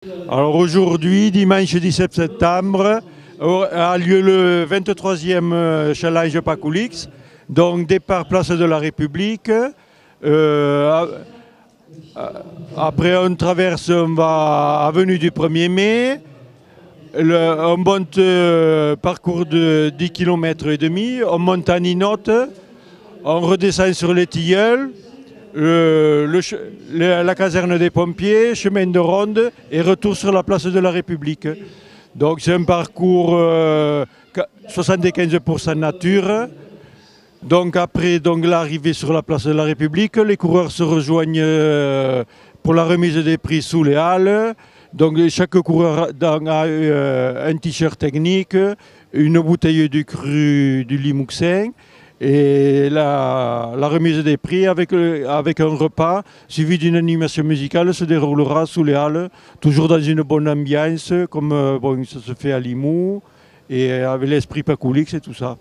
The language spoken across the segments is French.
Alors aujourd'hui, dimanche 17 septembre, a lieu le 23e challenge Pacoulix, donc départ place de la République. Après on traverse, on va avenue du 1er mai, on monte parcours de 10 km et demi, on monte à Ninotte, on redescend sur les Tilleuls, la caserne des pompiers, chemin de ronde et retour sur la place de la République. Donc c'est un parcours 75% nature. Donc après l'arrivée sur la place de la République, les coureurs se rejoignent pour la remise des prix sous les halles. Donc chaque coureur a un t-shirt technique, une bouteille du cru du Limouxin et la remise des prix avec un repas suivi d'une animation musicale se déroulera sous les halles, toujours dans une bonne ambiance comme ça se fait à Limoux et avec l'esprit Pacoulix et tout ça.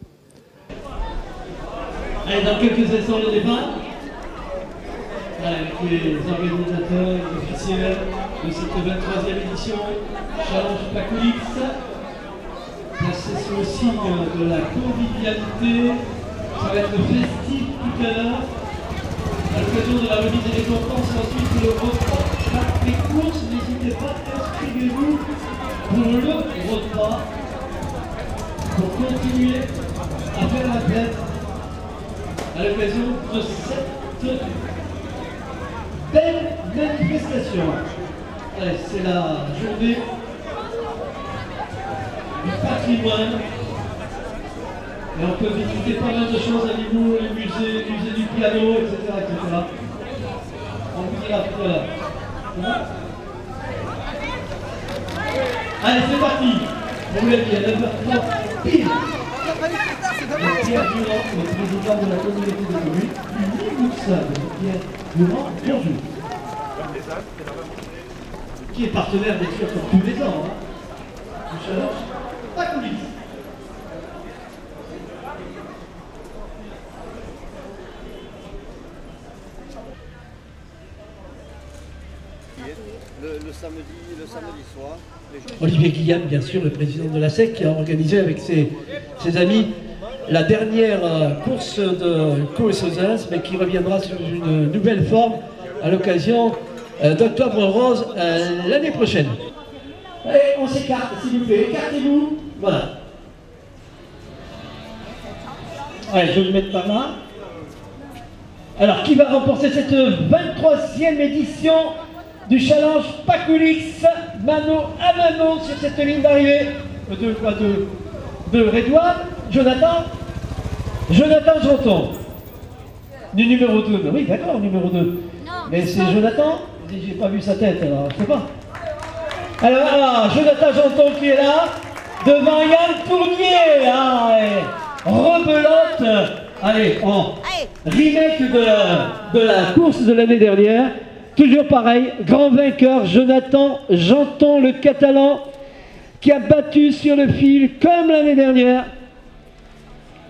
Allez, dans quelques instants le départ, avec les organisateurs, les officiels de cette 23e édition Challenge Pacoulix. C'est le signe de la convivialité. Ça va être festif tout à l'heure. À l'occasion de la remise des récompenses, ensuite le repas des courses. N'hésitez pas, inscrivez-vous pour le repas, pour continuer à faire la fête à l'occasion de cette belle manifestation. C'est la journée du patrimoine. Et on peut visiter pas mal de choses à Limoux, le musée du piano, etc. On vous dira tout à l'heure. Allez, c'est parti. On l'a dit à 9h30 pile. Pierre Durand, le président de la communauté de communes, du Limouxin, Pierre Durand, bonjour. Qui est partenaire bien sûr comme tous les ans, du challenge Pacoulix. Le samedi soir. Olivier Guillaume, bien sûr, le président de la SEC, qui a organisé avec ses amis la dernière course de Coës-Sauzens, mais qui reviendra sur une nouvelle forme à l'occasion d'Octobre Rose l'année prochaine. Allez, on s'écarte, s'il vous plaît, écartez-vous. Voilà. Allez, je vais le mettre par là. Alors, qui va remporter cette 23e édition du challenge Pacoulix, mano à mano sur cette ligne d'arrivée de Redouane, Jonathan Janton, du numéro 2. Oui, d'accord, numéro 2. Mais c'est Jonathan, j'ai pas vu sa tête, alors je sais pas. Alors, Jonathan Janton qui est là, devant Yann Tournier, rebelote. Allez, en remake de la course de l'année dernière. Toujours pareil, grand vainqueur, Jonathan Janton, le Catalan, qui a battu sur le fil, comme l'année dernière,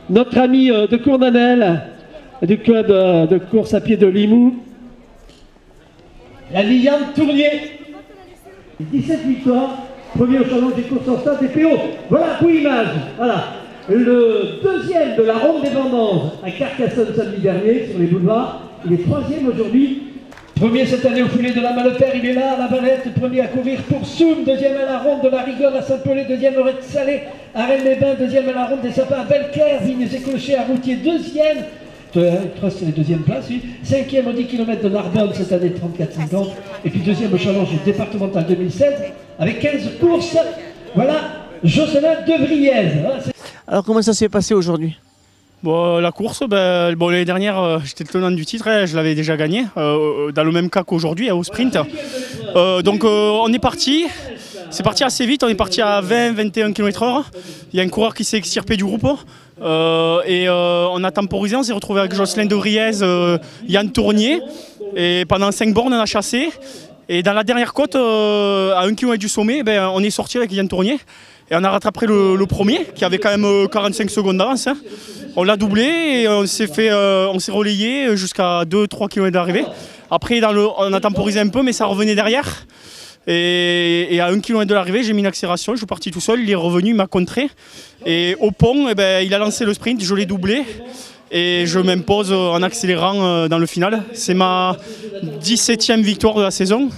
notre ami de Cournanel, du club de course à pied de Limoux, la Yann Tournier. 17 victoires, premier au challenge des courses en stade des PO. Voilà pour l'image. Voilà. Le deuxième de la ronde des vendanges à Carcassonne samedi dernier sur les boulevards. Il est troisième aujourd'hui. Premier cette année au filet de la Malopère, il est là à la Valette, premier à courir pour Soum, deuxième à la ronde de la Rigole à Saint-Pelé, deuxième au Red Salé à Rennes-les-Bains, deuxième à la ronde des Sapins à Belleclerc, Vignes et Clochers à Routier, deuxième, c'est les deuxièmes places, oui. Cinquième au 10 km de Narbonne cette année 34-50, et puis deuxième au challenge départemental 2016 avec 15 courses. Voilà, Jocelyn Devriez. Alors comment ça s'est passé aujourd'hui ? Bon, la course, l'année dernière, j'étais le tenant du titre, je l'avais déjà gagné, dans le même cas qu'aujourd'hui, au sprint. Donc on est parti, c'est parti assez vite, on est parti à 20-21 km/h. Il y a un coureur qui s'est extirpé du groupe, et on a temporisé, on s'est retrouvé avec Jocelyn Devriez, Yann Tournier, et pendant 5 bornes on a chassé. Et dans la dernière côte, à 1 km du sommet, on est sorti avec Yann Tournier. Et on a rattrapé le premier, qui avait quand même 45 secondes d'avance. On l'a doublé et on s'est relayé jusqu'à 2-3 km d'arrivée. Après, on a temporisé un peu, mais ça revenait derrière. Et à 1 km de l'arrivée, j'ai mis une accélération, je suis parti tout seul, il est revenu, il m'a contré. Et au pont, eh ben, il a lancé le sprint, je l'ai doublé. Et je m'impose en accélérant dans le final. C'est ma 17e victoire de la saison.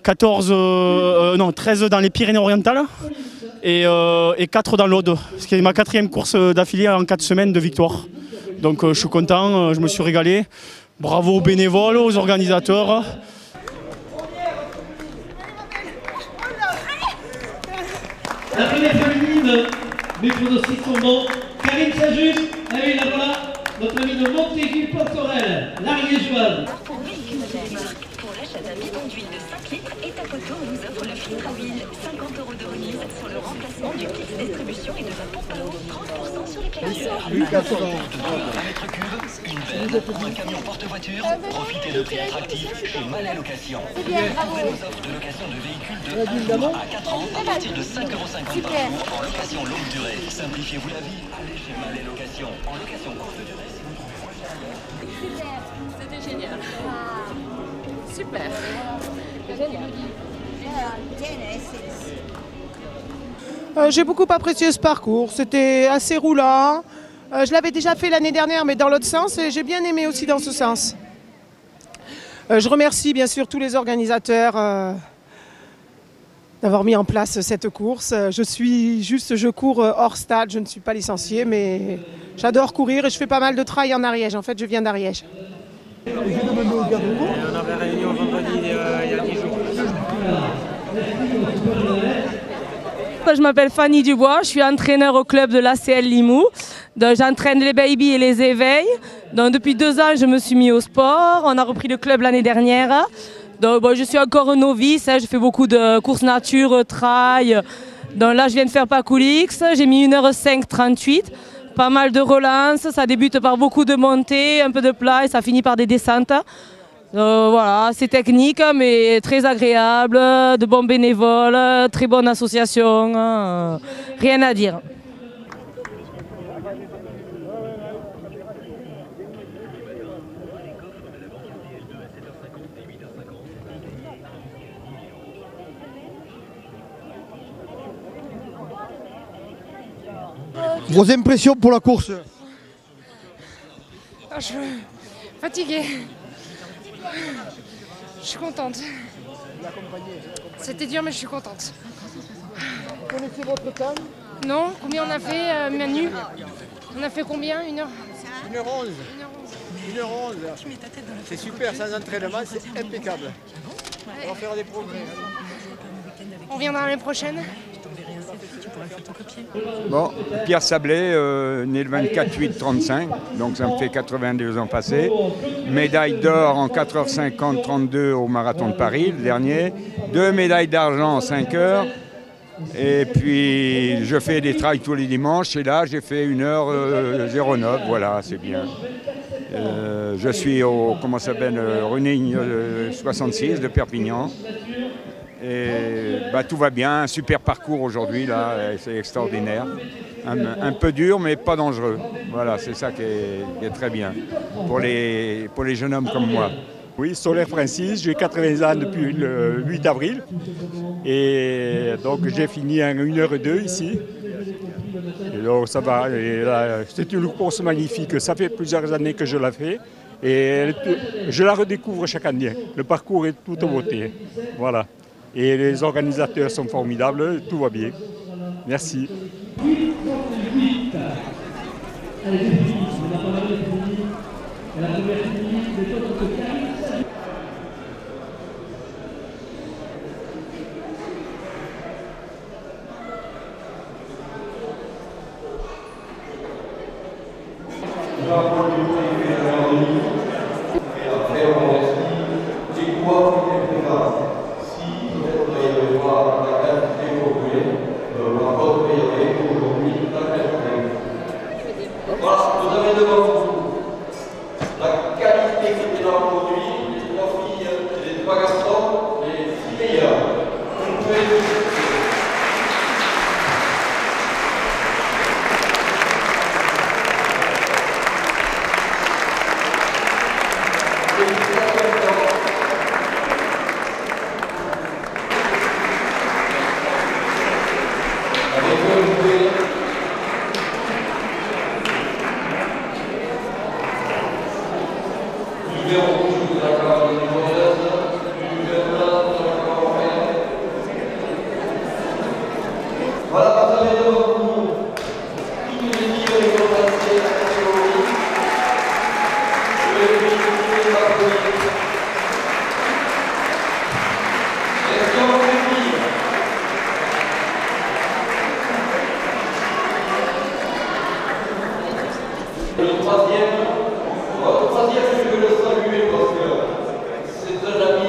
13 dans les Pyrénées-Orientales et 4 dans l'Aude. Ce qui est ma 4e course d'affilée en 4 semaines de victoire. Donc je suis content, je me suis régalé. Bravo aux bénévoles, aux organisateurs. La première féminine, mes pronostics sont bons. Karine Sajus, allez la voilà, notre amie de Montaigu-Portorel, l'Ariégeoise. Pour véhicule de la marque, pour l'achat d'un bidon d'huile de 5 litres, Etacoto vous offre le filtre à huile. 50 € de remise sur le remplacement du kit distribution et de la pompe à eau. 30% sur les classeurs. Une veine ou un camion porte-voiture, profitez de prix attractifs chez Malais Location. On vous offre de location de véhicules de 1 à 4 ans à partir de 5,50 € par jour en location longue durée. Simplifiez-vous la vie, allez chez Malais Location. En location courte durée, si vous trouvez Super, c'était génial. Super. Génial. J'ai beaucoup apprécié ce parcours, c'était assez roulant. Je l'avais déjà fait l'année dernière, mais dans l'autre sens, et j'ai bien aimé aussi dans ce sens. Je remercie bien sûr tous les organisateurs d'avoir mis en place cette course. Je cours hors stade, je ne suis pas licenciée, mais j'adore courir et je fais pas mal de trail en Ariège. En fait, je viens d'Ariège. On avait réunion vendredi il y a 10 jours. Je m'appelle Fanny Dubois, je suis entraîneur au club de l'ACL Limoux. J'entraîne les babies et les éveils. Donc, depuis 2 ans, je me suis mis au sport. On a repris le club l'année dernière. Donc, je suis encore novice, je fais beaucoup de courses nature, trail. Donc là, je viens de faire Pacoulix, j'ai mis 1h05:38. Pas mal de relances, ça débute par beaucoup de montées, un peu de plat et ça finit par des descentes. Voilà, c'est technique mais très agréable, de bons bénévoles, très bonne association, rien à dire. Vos impressions pour la course? Je suis fatiguée. Je suis contente. C'était dur mais je suis contente. Vous connaissez votre temps? Non, combien on a fait Manu? On a fait combien? 1h 1h11. 1h11. C'est super, sans entraînement, c'est impeccable. On va faire des progrès. On viendra l'année prochaine. Bon, Pierre Sablé, né le 24/8/35, donc ça me fait 82 ans passés. Médaille d'or en 4h50:32 au marathon de Paris, le dernier. 2 médailles d'argent en 5 heures. Et puis je fais des trails tous les dimanches et là j'ai fait 1h09, voilà, c'est bien. Je suis au, running 66 de Perpignan. Et tout va bien, un super parcours aujourd'hui, là, c'est extraordinaire. Un peu dur, mais pas dangereux. Voilà, c'est ça qui est très bien pour les jeunes hommes comme moi. Oui, Solaire Francis, j'ai 80 ans depuis le 8 avril. Et donc j'ai fini en 1h02 ici. Et donc ça va, c'est une course magnifique, ça fait plusieurs années que je la fais. Et je la redécouvre chaque année. Le parcours est tout en beauté. Voilà. Et les organisateurs sont formidables, tout va bien. Merci. troisième, je veux le saluer parce que c'est un ami